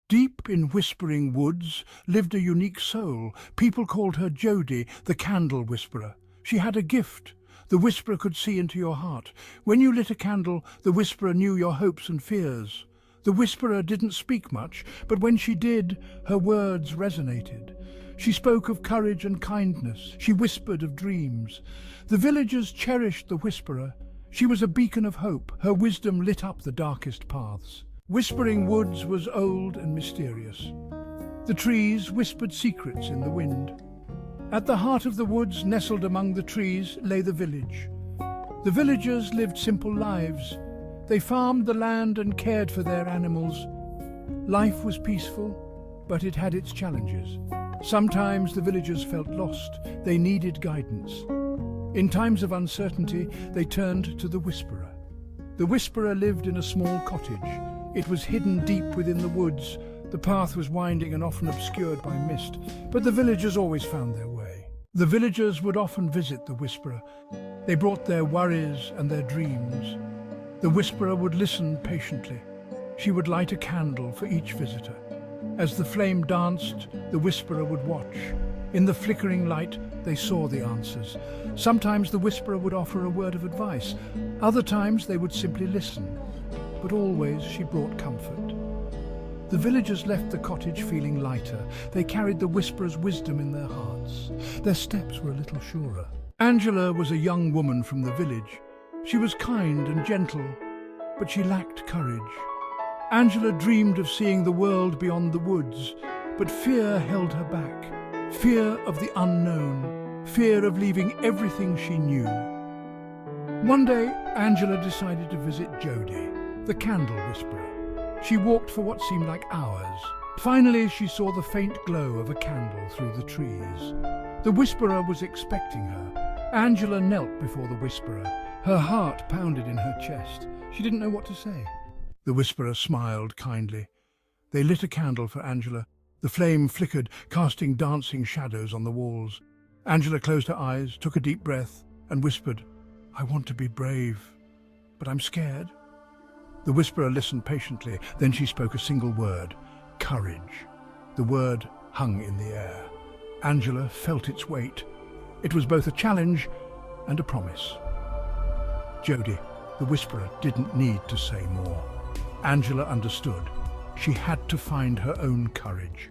Deep in whispering woods lived a unique soul. People called her Jody, the candle whisperer. She had a gift. The whisperer could see into your heart. When you lit a candle, the whisperer knew your hopes and fears. The whisperer didn't speak much, but when she did, her words resonated. She spoke of courage and kindness. She whispered of dreams. The villagers cherished the whisperer. She was a beacon of hope. Her wisdom lit up the darkest paths. Whispering Woods was old and mysterious. The trees whispered secrets in the wind. At the heart of the woods, nestled among the trees, lay the village. The villagers lived simple lives. They farmed the land and cared for their animals. Life was peaceful, but it had its challenges. Sometimes the villagers felt lost. They needed guidance. In times of uncertainty, they turned to the whisperer. The whisperer lived in a small cottage. It was hidden deep within the woods. The path was winding and often obscured by mist, but the villagers always found their way. The villagers would often visit the whisperer. They brought their worries and their dreams. The whisperer would listen patiently. She would light a candle for each visitor. As the flame danced, the whisperer would watch. In the flickering light, they saw the answers. Sometimes the whisperer would offer a word of advice. Other times they would simply listen. But always she brought comfort. The villagers left the cottage feeling lighter. They carried the whisperer's wisdom in their hearts. Their steps were a little surer. Angela was a young woman from the village. She was kind and gentle, but she lacked courage. Angela dreamed of seeing the world beyond the woods, but fear held her back. Fear of the unknown, fear of leaving everything she knew. One day, Angela decided to visit Jody, the candle whisperer. She walked for what seemed like hours. Finally, she saw the faint glow of a candle through the trees. The whisperer was expecting her. Angela knelt before the whisperer. Her heart pounded in her chest. She didn't know what to say. The whisperer smiled kindly. They lit a candle for Angela. The flame flickered, casting dancing shadows on the walls. Angela closed her eyes, took a deep breath, and whispered, "I want to be brave, but I'm scared." The whisperer listened patiently. Then she spoke a single word, courage. The word hung in the air. Angela felt its weight. It was both a challenge and a promise. Jody, the whisperer, didn't need to say more. Angela understood. She had to find her own courage.